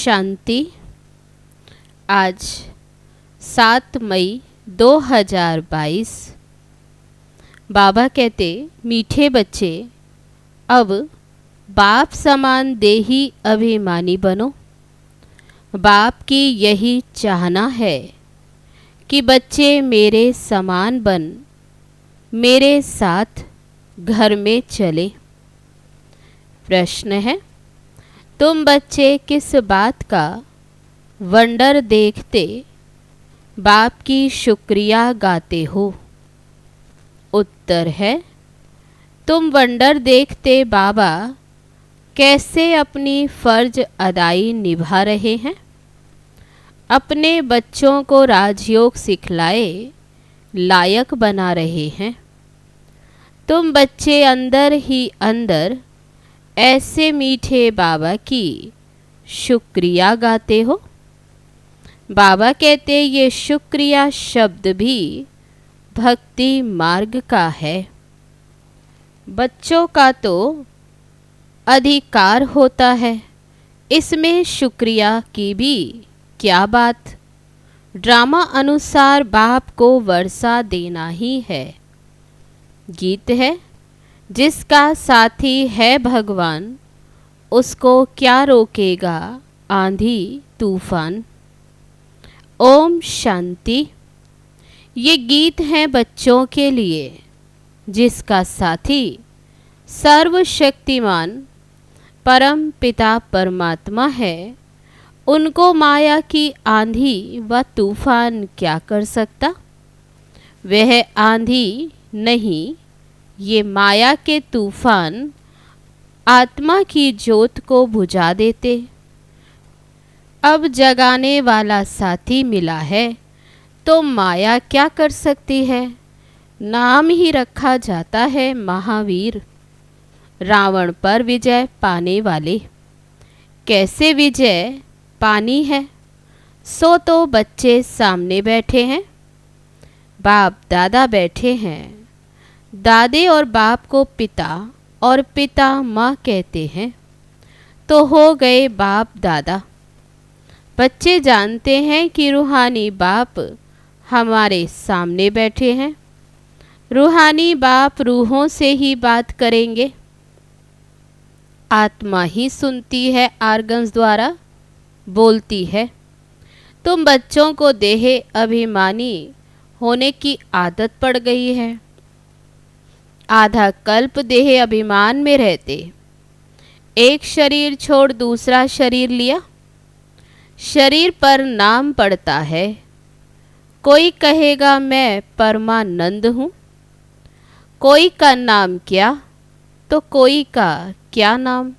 शांति। आज 7 मई 2022। बाबा कहते, मीठे बच्चे, अब बाप समान देही अभिमानी बनो। बाप की यही चाहना है कि बच्चे मेरे समान बन मेरे साथ घर में चले। प्रश्न है, तुम बच्चे किस बात का वंडर देखते बाप की शुक्रिया गाते हो? उत्तर है, तुम वंडर देखते बाबा कैसे अपनी फर्ज अदाई निभा रहे हैं। अपने बच्चों को राजयोग सिखलाए लायक बना रहे हैं। तुम बच्चे अंदर ही अंदर ऐसे मीठे बाबा की शुक्रिया गाते हो। बाबा कहते, ये शुक्रिया शब्द भी भक्ति मार्ग का है। बच्चों का तो अधिकार होता है, इसमें शुक्रिया की भी क्या बात। ड्रामा अनुसार बाप को वर्षा देना ही है। गीत है, जिसका साथी है भगवान, उसको क्या रोकेगा आंधी तूफान। ओम शांति। ये गीत हैं बच्चों के लिए, जिसका साथी सर्वशक्तिमान परम पिता परमात्मा है। उनको माया की आंधी व तूफान क्या कर सकता। वह आंधी नहीं, ये माया के तूफान आत्मा की ज्योत को बुझा देते। अब जगाने वाला साथी मिला है तो माया क्या कर सकती है। नाम ही रखा जाता है महावीर, रावण पर विजय पाने वाले। कैसे विजय पानी है, सो तो बच्चे सामने बैठे हैं, बाप दादा बैठे हैं। दादे और बाप को पिता और पिता माँ कहते हैं, तो हो गए बाप दादा। बच्चे जानते हैं कि रूहानी बाप हमारे सामने बैठे हैं। रूहानी बाप रूहों से ही बात करेंगे। आत्मा ही सुनती है, आर्गन्स द्वारा बोलती है। तुम बच्चों को देह अभिमानी होने की आदत पड़ गई है। आधा कल्प देह अभिमान में रहते, एक शरीर छोड़ दूसरा शरीर लिया। शरीर पर नाम पड़ता है। कोई कहेगा मैं परमानंद हूँ। कोई का नाम क्या तो कोई का क्या नाम।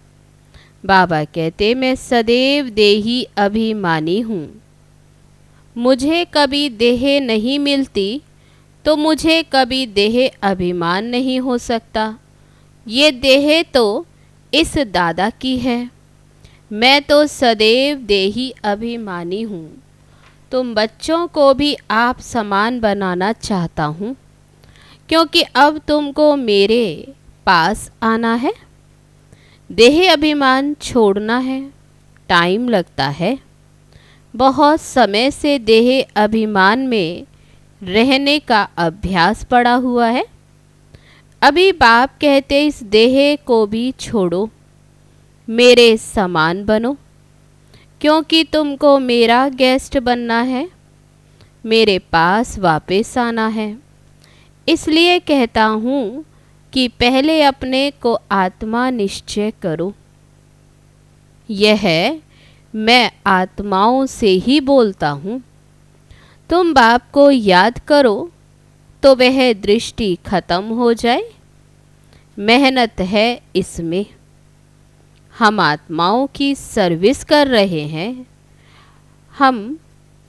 बाबा कहते, मैं सदैव देही अभिमानी हूँ। मुझे कभी देह नहीं मिलती तो मुझे कभी देह अभिमान नहीं हो सकता। ये देह तो इस दादा की है। मैं तो सदैव देही अभिमानी हूँ। तुम बच्चों को भी आप समान बनाना चाहता हूँ, क्योंकि अब तुमको मेरे पास आना है। देह अभिमान छोड़ना है, टाइम लगता है। बहुत समय से देह अभिमान में रहने का अभ्यास पड़ा हुआ है। अभी बाप कहते, इस देह को भी छोड़ो, मेरे समान बनो, क्योंकि तुमको मेरा गेस्ट बनना है, मेरे पास वापस आना है। इसलिए कहता हूँ कि पहले अपने को आत्मा निश्चय करो। यह मैं आत्माओं से ही बोलता हूँ। तुम बाप को याद करो तो वह दृष्टि खत्म हो जाए। मेहनत है इसमें। हम आत्माओं की सर्विस कर रहे हैं। हम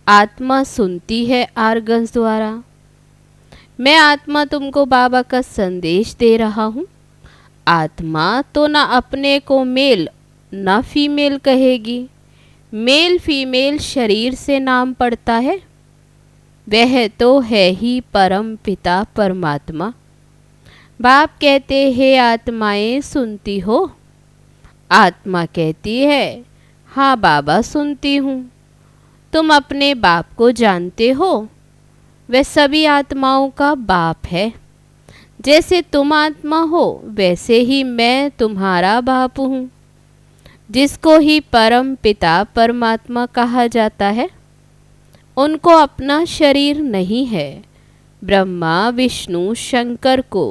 आत्मा सुनती है आर्गन्स द्वारा। मैं आत्मा तुमको बाबा का संदेश दे रहा हूँ। आत्मा तो ना अपने को मेल ना फीमेल कहेगी। मेल फीमेल शरीर से नाम पड़ता है। वह तो है ही परम पिता परमात्मा। बाप कहते हैं, आत्माएं सुनती हो। आत्मा कहती है, हाँ बाबा, सुनती हूँ। तुम अपने बाप को जानते हो? वह सभी आत्माओं का बाप है। जैसे तुम आत्मा हो वैसे ही मैं तुम्हारा बाप हूँ, जिसको ही परम पिता परमात्मा कहा जाता है। उनको अपना शरीर नहीं है। ब्रह्मा विष्णु शंकर को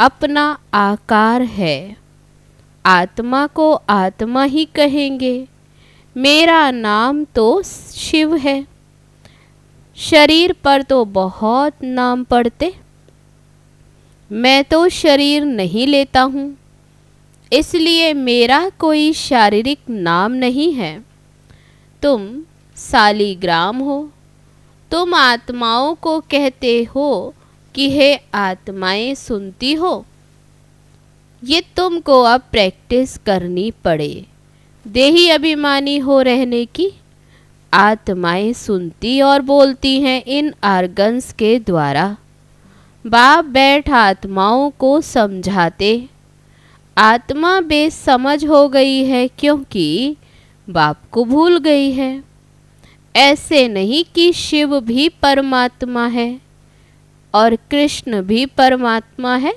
अपना आकार है। आत्मा को आत्मा ही कहेंगे। मेरा नाम तो शिव है। शरीर पर तो बहुत नाम पड़ते। मैं तो शरीर नहीं लेता हूँ, इसलिए मेरा कोई शारीरिक नाम नहीं है। तुम सालीग्राम हो। तुम आत्माओं को कहते हो कि हे आत्माएं, सुनती हो? ये तुमको अब प्रैक्टिस करनी पड़े देही अभिमानी हो रहने की। आत्माएं सुनती और बोलती हैं इन आर्गन्स के द्वारा। बाप बैठ आत्माओं को समझाते। आत्मा बेसमझ हो गई है क्योंकि बाप को भूल गई है। ऐसे नहीं कि शिव भी परमात्मा है और कृष्ण भी परमात्मा है।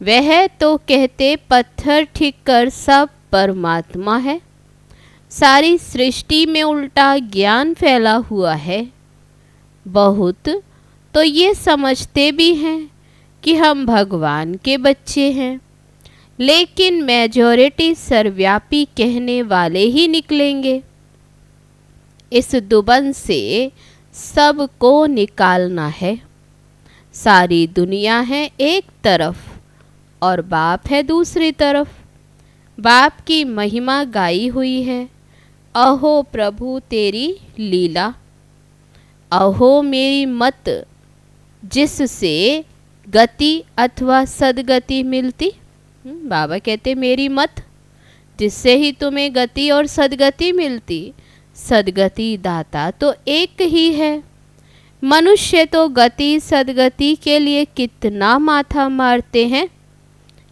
वह तो कहते पत्थर ठीक कर सब परमात्मा है। सारी सृष्टि में उल्टा ज्ञान फैला हुआ है। बहुत तो ये समझते भी हैं कि हम भगवान के बच्चे हैं, लेकिन मेजॉरिटी सर्वव्यापी कहने वाले ही निकलेंगे। इस दुबन से सबको निकालना है। सारी दुनिया है एक तरफ और बाप है दूसरी तरफ। बाप की महिमा गाई हुई है। अहो प्रभु तेरी लीला, अहो मेरी मत, जिससे गति अथवा सदगति मिलती। बाबा कहते मेरी मत, जिससे ही तुम्हें गति और सदगति मिलती। सदगति दाता तो एक ही है। मनुष्य तो गति सदगति के लिए कितना माथा मारते हैं।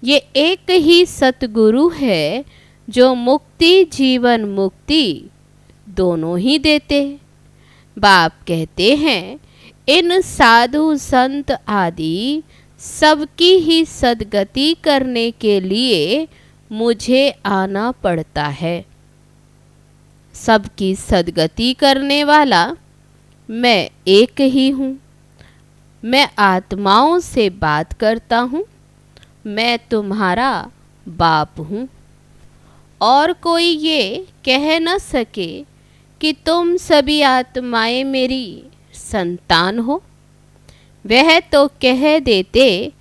ये एक ही सतगुरु है जो मुक्ति जीवन मुक्ति दोनों ही देते। बाप कहते हैं इन साधु संत आदि सबकी ही सदगति करने के लिए मुझे आना पड़ता है। सबकी सदगति करने वाला मैं एक ही हूँ। मैं आत्माओं से बात करता हूँ। मैं तुम्हारा बाप हूँ। और कोई ये कह न सके कि तुम सभी आत्माएं मेरी संतान हो। वह तो कह देते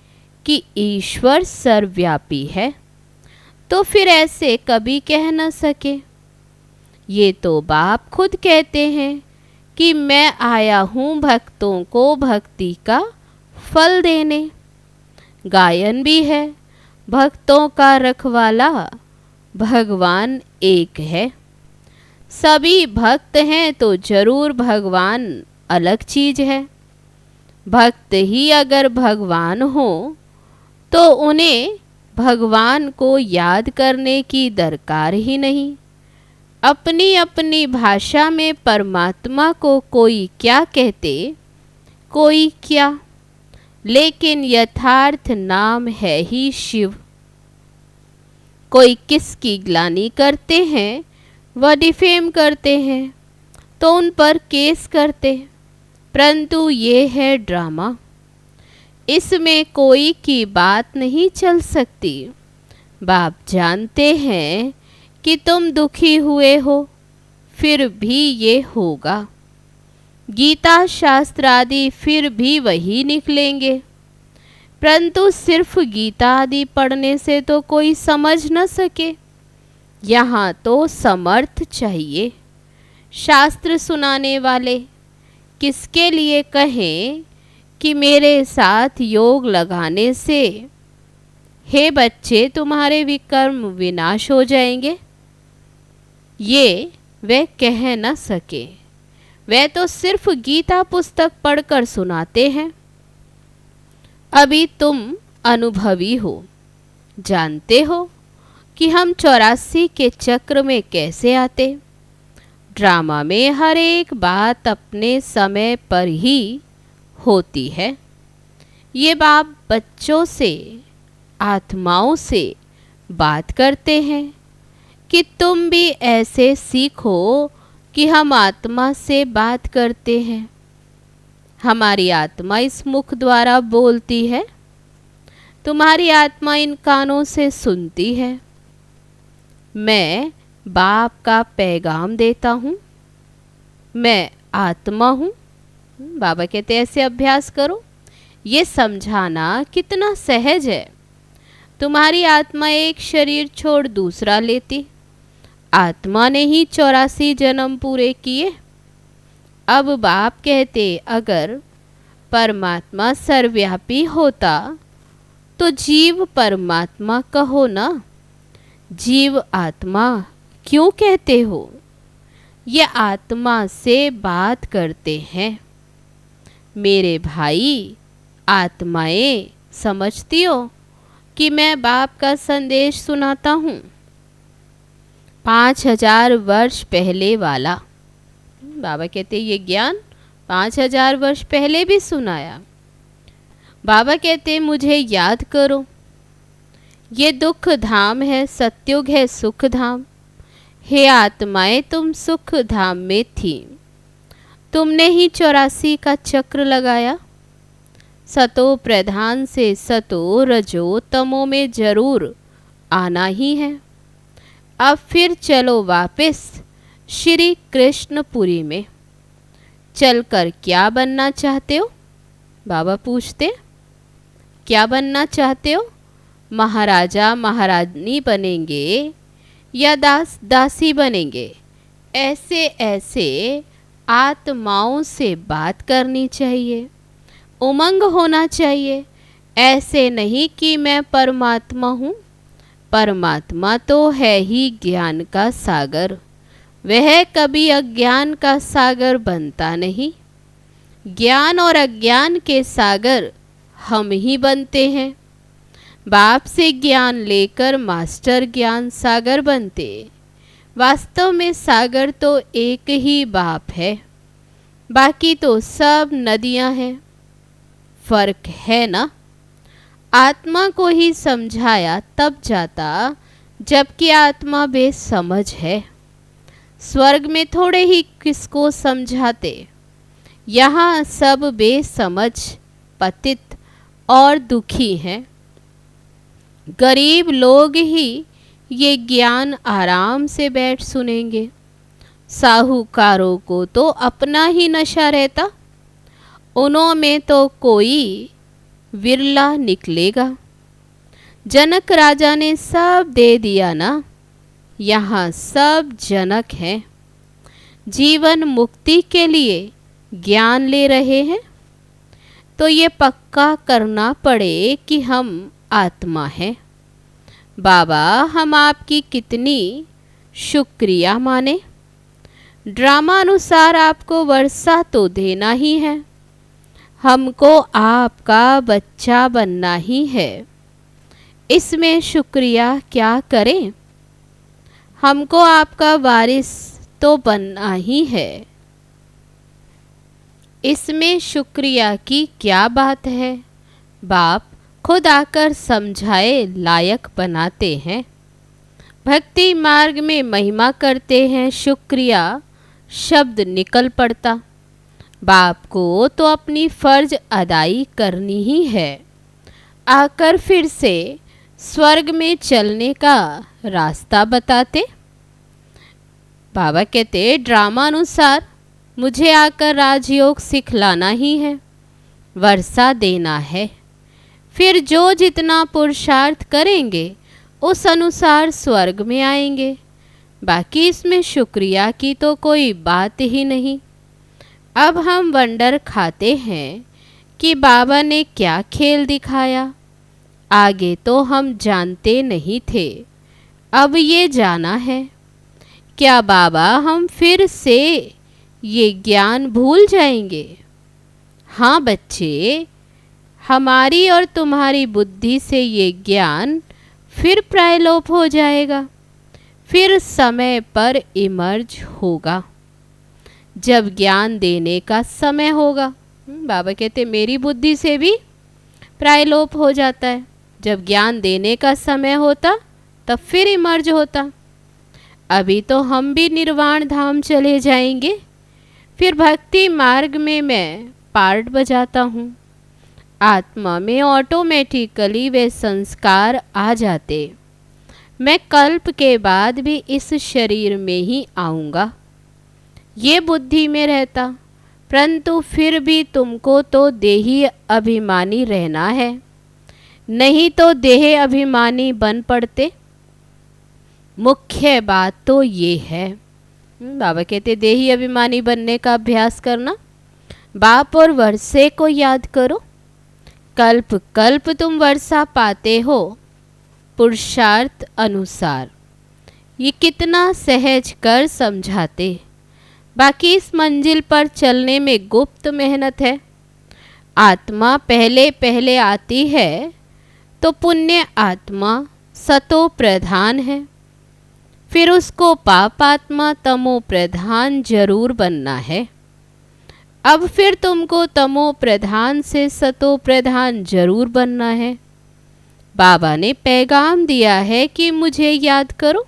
कि ईश्वर सर्वव्यापी है, तो फिर ऐसे कभी कह न सके। ये तो बाप खुद कहते हैं कि मैं आया हूँ भक्तों को भक्ति का फल देने। गायन भी है, भक्तों का रखवाला भगवान एक है। सभी भक्त हैं तो जरूर भगवान अलग चीज है। भक्त ही अगर भगवान हो तो उन्हें भगवान को याद करने की दरकार ही नहीं। अपनी अपनी भाषा में परमात्मा को कोई क्या कहते, कोई क्या, लेकिन यथार्थ नाम है ही शिव। कोई किसकी ग्लानि करते हैं व डिफेम करते हैं तो उन पर केस करते, परंतु ये है ड्रामा। इसमें कोई की बात नहीं चल सकती। बाप जानते हैं कि तुम दुखी हुए हो, फिर भी ये होगा। गीता शास्त्र आदि फिर भी वही निकलेंगे, परंतु सिर्फ गीता आदि पढ़ने से तो कोई समझ न सके। यहाँ तो समर्थ चाहिए। शास्त्र सुनाने वाले किसके लिए कहें कि मेरे साथ योग लगाने से हे बच्चे तुम्हारे विकर्म विनाश हो जाएंगे, ये वे कह न सके। वे तो सिर्फ गीता पुस्तक पढ़कर सुनाते हैं। अभी तुम अनुभवी हो, जानते हो कि हम 84 के चक्र में कैसे आते। ड्रामा में हर एक बात अपने समय पर ही होती है। ये बाप बच्चों से, आत्माओं से बात करते हैं कि तुम भी ऐसे सीखो कि हम आत्मा से बात करते हैं। हमारी आत्मा इस मुख द्वारा बोलती है, तुम्हारी आत्मा इन कानों से सुनती है। मैं बाप का पैगाम देता हूँ, मैं आत्मा हूँ। बाबा कहते ऐसे अभ्यास करो। ये समझाना कितना सहज है। तुम्हारी आत्मा एक शरीर छोड़ दूसरा लेती, आत्मा ने ही 84 जन्म पूरे किए। अब बाप कहते अगर परमात्मा सर्वव्यापी होता तो जीव परमात्मा कहो ना, जीव आत्मा क्यों कहते हो? ये आत्मा से बात करते हैं। मेरे भाई, आत्माएं समझती हो कि मैं बाप का संदेश सुनाता हूँ। 5000 वर्ष पहले वाला। बाबा कहते ये ज्ञान 5000 वर्ष पहले भी सुनाया। बाबा कहते मुझे याद करो। ये दुख धाम है, सत्युग है सुख धाम। हे आत्माएं, तुम सुख धाम में थी, तुमने ही 84 का चक्र लगाया। सतो प्रधान से सतो रजो तमो में जरूर आना ही है। अब फिर चलो वापस श्री कृष्णपुरी में। चलकर क्या बनना चाहते हो? बाबा पूछते क्या बनना चाहते हो? महाराजा महारानी बनेंगे या दास दासी बनेंगे? ऐसे ऐसे आत्माओं से बात करनी चाहिए, उमंग होना चाहिए। ऐसे नहीं कि मैं परमात्मा हूँ। परमात्मा तो है ही ज्ञान का सागर, वह कभी अज्ञान का सागर बनता नहीं। ज्ञान और अज्ञान के सागर हम ही बनते हैं। बाप से ज्ञान लेकर मास्टर ज्ञान सागर बनते। वास्तव में सागर तो एक ही बाप है, बाकी तो सब नदियां हैं। फर्क है ना? आत्मा को ही समझाया तब जाता जबकि आत्मा बेसमझ है। स्वर्ग में थोड़े ही किसको समझाते। यहाँ सब बेसमझ, पतित और दुखी हैं। गरीब लोग ही ये ज्ञान आराम से बैठ सुनेंगे। साहूकारों को तो अपना ही नशा रहता, उन्हों में तो कोई विरला निकलेगा। जनक राजा ने सब दे दिया ना, यहाँ सब जनक हैं। जीवन मुक्ति के लिए ज्ञान ले रहे हैं, तो ये पक्का करना पड़े कि हम आत्मा हैं। बाबा, हम आपकी कितनी शुक्रिया माने। ड्रामा अनुसार आपको वर्षा तो देना ही है, हमको आपका बच्चा बनना ही है। इसमें शुक्रिया क्या करें? हमको आपका वारिस तो बनना ही है। इसमें शुक्रिया की क्या बात है? बाप खुद आकर समझाए लायक बनाते हैं। भक्ति मार्ग में महिमा करते हैं, शुक्रिया शब्द निकल पड़ता। बाप को तो अपनी फर्ज अदाई करनी ही है। आकर फिर से स्वर्ग में चलने का रास्ता बताते। बाबा कहते ड्रामा अनुसार मुझे आकर राजयोग सिखलाना ही है, वर्षा देना है। फिर जो जितना पुरुषार्थ करेंगे उस अनुसार स्वर्ग में आएंगे। बाकी इसमें शुक्रिया की तो कोई बात ही नहीं। अब हम वंडर खाते हैं कि बाबा ने क्या खेल दिखाया। आगे तो हम जानते नहीं थे, अब ये जाना है। क्या बाबा हम फिर से ये ज्ञान भूल जाएंगे? हाँ बच्चे, हमारी और तुम्हारी बुद्धि से ये ज्ञान फिर प्रायलोप हो जाएगा, फिर समय पर इमर्ज होगा जब ज्ञान देने का समय होगा। बाबा कहते मेरी बुद्धि से भी प्रायलोप हो जाता है, जब ज्ञान देने का समय होता तब फिर इमर्ज होता। अभी तो हम भी निर्वाण धाम चले जाएंगे, फिर भक्ति मार्ग में मैं पार्ट बजाता हूँ। आत्मा में ऑटोमेटिकली वे संस्कार आ जाते। मैं कल्प के बाद भी इस शरीर में ही आऊँगा, ये बुद्धि में रहता, परंतु फिर भी तुमको तो देही अभिमानी रहना है, नहीं तो देह अभिमानी बन पड़ते। मुख्य बात तो ये है। बाबा कहते देही अभिमानी बनने का अभ्यास करना। बाप और वर्षे को याद करो, कल्प कल्प तुम वर्षा पाते हो पुरुषार्थ अनुसार। ये कितना सहज कर समझाते। बाकी इस मंजिल पर चलने में गुप्त मेहनत है। आत्मा पहले पहले आती है तो पुण्य आत्मा सतो प्रधान है, फिर उसको पाप आत्मा तमो प्रधान जरूर बनना है। अब फिर तुमको तमो प्रधान से सतो प्रधान जरूर बनना है। बाबा ने पैगाम दिया है कि मुझे याद करो।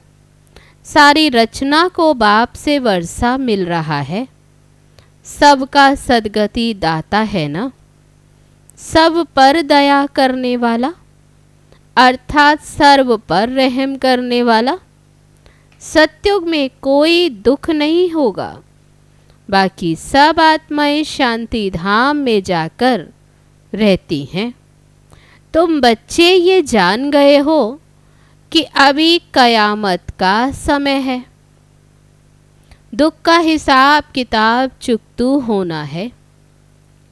सारी रचना को बाप से वर्षा मिल रहा है। सबका सद्गति दाता है ना, सब पर दया करने वाला, अर्थात सर्व पर रहम करने वाला। सत्युग में कोई दुख नहीं होगा, बाकी सब आत्माएं शांति धाम में जाकर रहती हैं। तुम बच्चे ये जान गए हो कि अभी कयामत का समय है। दुख का हिसाब किताब चुकतू होना है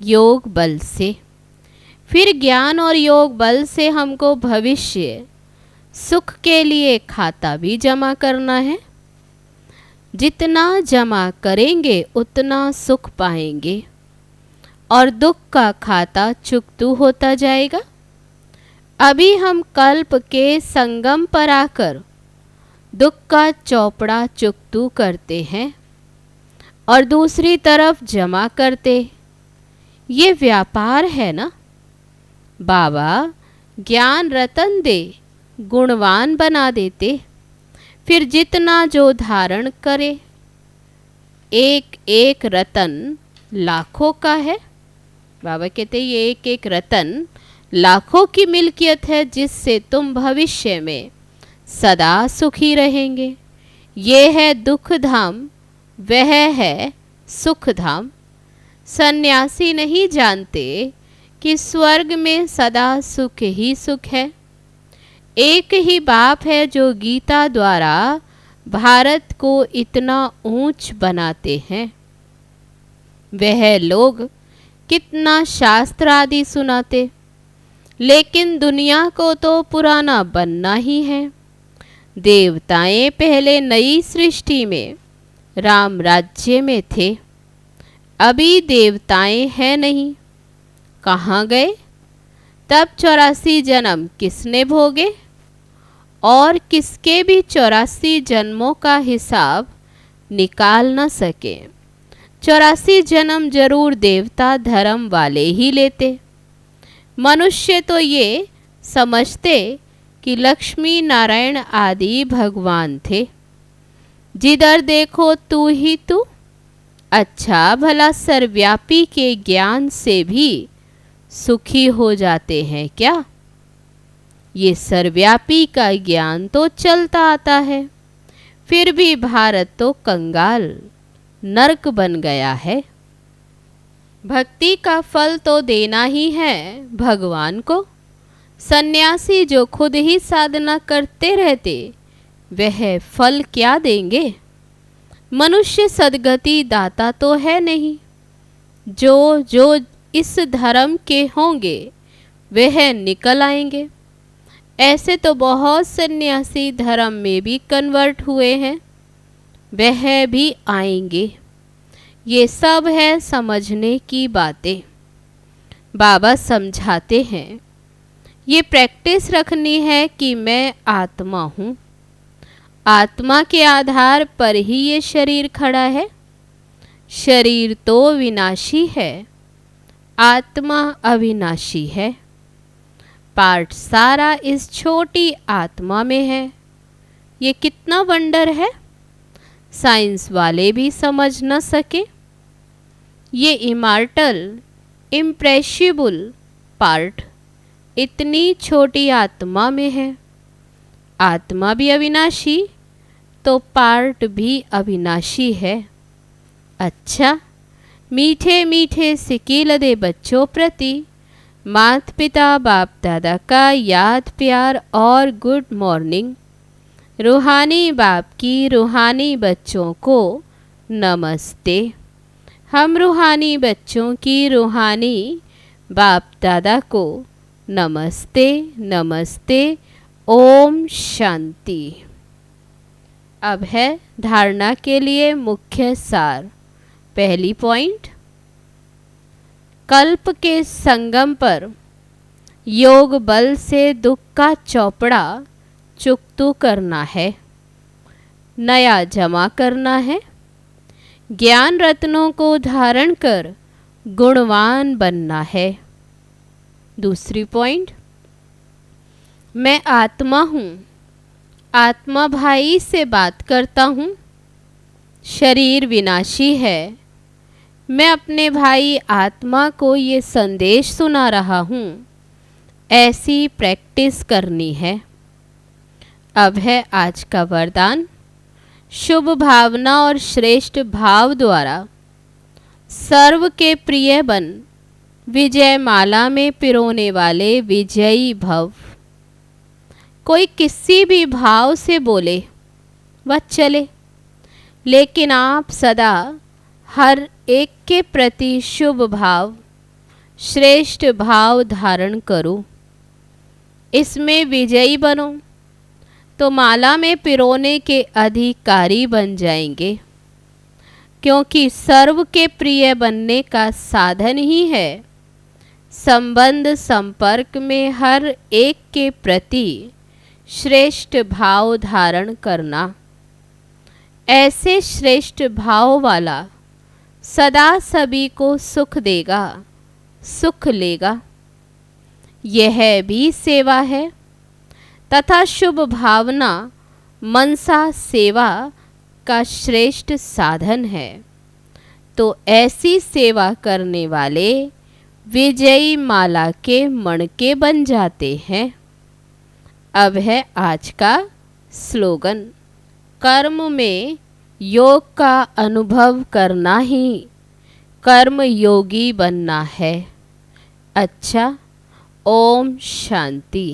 योग बल से। फिर ज्ञान और योग बल से हमको भविष्य सुख के लिए खाता भी जमा करना है। जितना जमा करेंगे उतना सुख पाएंगे और दुख का खाता चुकतू होता जाएगा। अभी हम कल्प के संगम पर आकर दुख का चौपड़ा चुकतू करते हैं और दूसरी तरफ जमा करते। ये व्यापार है ना। बाबा ज्ञान रतन दे गुणवान बना देते, फिर जितना जो धारण करे। एक एक रतन लाखों का है। बाबा कहते ये एक एक रतन लाखों की मिल्कियत है, जिससे तुम भविष्य में सदा सुखी रहेंगे। ये है दुख धाम, वह है सुख धाम। सन्यासी नहीं जानते कि स्वर्ग में सदा सुख ही सुख है। एक ही बाप है जो गीता द्वारा भारत को इतना ऊंच बनाते हैं। वह लोग कितना शास्त्र आदि सुनाते, लेकिन दुनिया को तो पुराना बनना ही है। देवताएं पहले नई सृष्टि में राम राज्य में थे, अभी देवताएं हैं नहीं। कहाँ गए? तब 84 जन्म किसने भोगे और किसके भी 84 जन्मों का हिसाब निकाल न सके। 84 जन्म जरूर देवता धर्म वाले ही लेते। मनुष्य तो ये समझते कि लक्ष्मी नारायण आदि भगवान थे। जिधर देखो तू ही तू। अच्छा भला सर्वव्यापी के ज्ञान से भी सुखी हो जाते हैं क्या? ये सर्वव्यापी का ज्ञान तो चलता आता है, फिर भी भारत तो कंगाल नरक बन गया है। भक्ति का फल तो देना ही है भगवान को। सन्यासी जो खुद ही साधना करते रहते, वह फल क्या देंगे? मनुष्य सद्गति दाता तो है नहीं। जो जो इस धर्म के होंगे वह निकल आएंगे। ऐसे तो बहुत सन्यासी धर्म में भी कन्वर्ट हुए हैं, वह भी आएंगे। ये सब है समझने की बातें। बाबा समझाते हैं ये प्रैक्टिस रखनी है कि मैं आत्मा हूँ। आत्मा के आधार पर ही ये शरीर खड़ा है। शरीर तो विनाशी है, आत्मा अविनाशी है। पार्ट सारा इस छोटी आत्मा में है। ये कितना वंडर है, साइंस वाले भी समझ न सके। ये इमॉर्टल इम्प्रेसिबल पार्ट इतनी छोटी आत्मा में है। आत्मा भी अविनाशी तो पार्ट भी अविनाशी है। अच्छा, मीठे मीठे सिकीलदे बच्चों प्रति माता पिता बाप दादा का याद प्यार और गुड मॉर्निंग। रूहानी बाप की रूहानी बच्चों को नमस्ते। हम रूहानी बच्चों की रूहानी बाप दादा को नमस्ते नमस्ते। ओम शांति। अब है धारणा के लिए मुख्य सार। पहली पॉइंट, कल्प के संगम पर योग बल से दुख का चौपड़ा चुकतू करना है, नया जमा करना है। ज्ञान रत्नों को धारण कर गुणवान बनना है। दूसरी पॉइंट, मैं आत्मा हूँ, आत्मा भाई से बात करता हूँ। शरीर विनाशी है। मैं अपने भाई आत्मा को ये संदेश सुना रहा हूँ। ऐसी प्रैक्टिस करनी है। अब है आज का वरदान। शुभ भावना और श्रेष्ठ भाव द्वारा सर्व के प्रिय बन विजय माला में पिरोने वाले विजयी भव। कोई किसी भी भाव से बोले वह चले, लेकिन आप सदा हर एक के प्रति शुभ भाव श्रेष्ठ भाव धारण करो। इसमें विजयी बनो तो माला में पिरोने के अधिकारी बन जाएंगे, क्योंकि सर्व के प्रिय बनने का साधन ही है संबंध संपर्क में हर एक के प्रति श्रेष्ठ भाव धारण करना। ऐसे श्रेष्ठ भाव वाला सदा सभी को सुख देगा, सुख लेगा। यह भी सेवा है तथा शुभ भावना मनसा सेवा का श्रेष्ठ साधन है। तो ऐसी सेवा करने वाले विजयी माला के मणके बन जाते हैं। अब है आज का स्लोगन। कर्म में योग का अनुभव करना ही कर्म योगी बनना है। अच्छा, ओम शांति।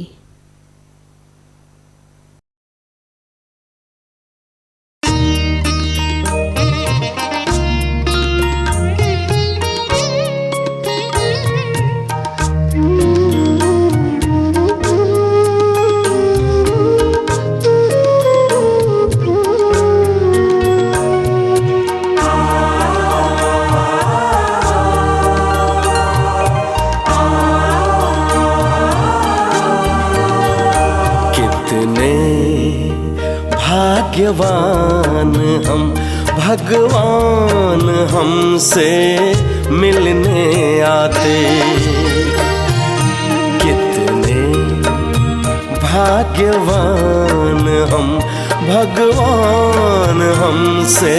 भाग्यवान हम, भगवान हमसे मिलने आते। कितने भाग्यवान हम, भगवान हमसे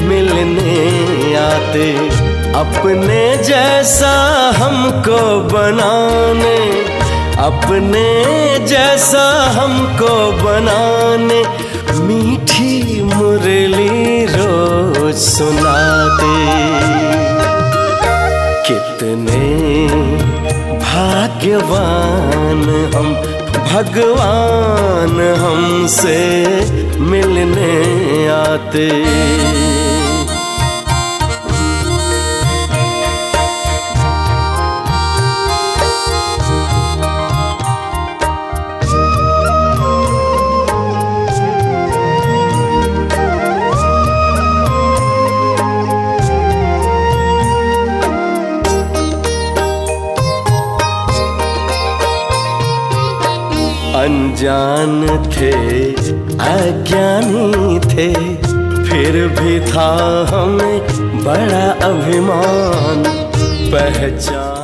मिलने आते। अपने जैसा हमको बनाने, अपने जैसा हमको बनाने मीठी मुरली रोज सुनाते। कितने भाग्यवान हम, भगवान हमसे मिलने आते। अनजान थे, अज्ञानी थे, फिर भी था हमें बड़ा अभिमान। पहचान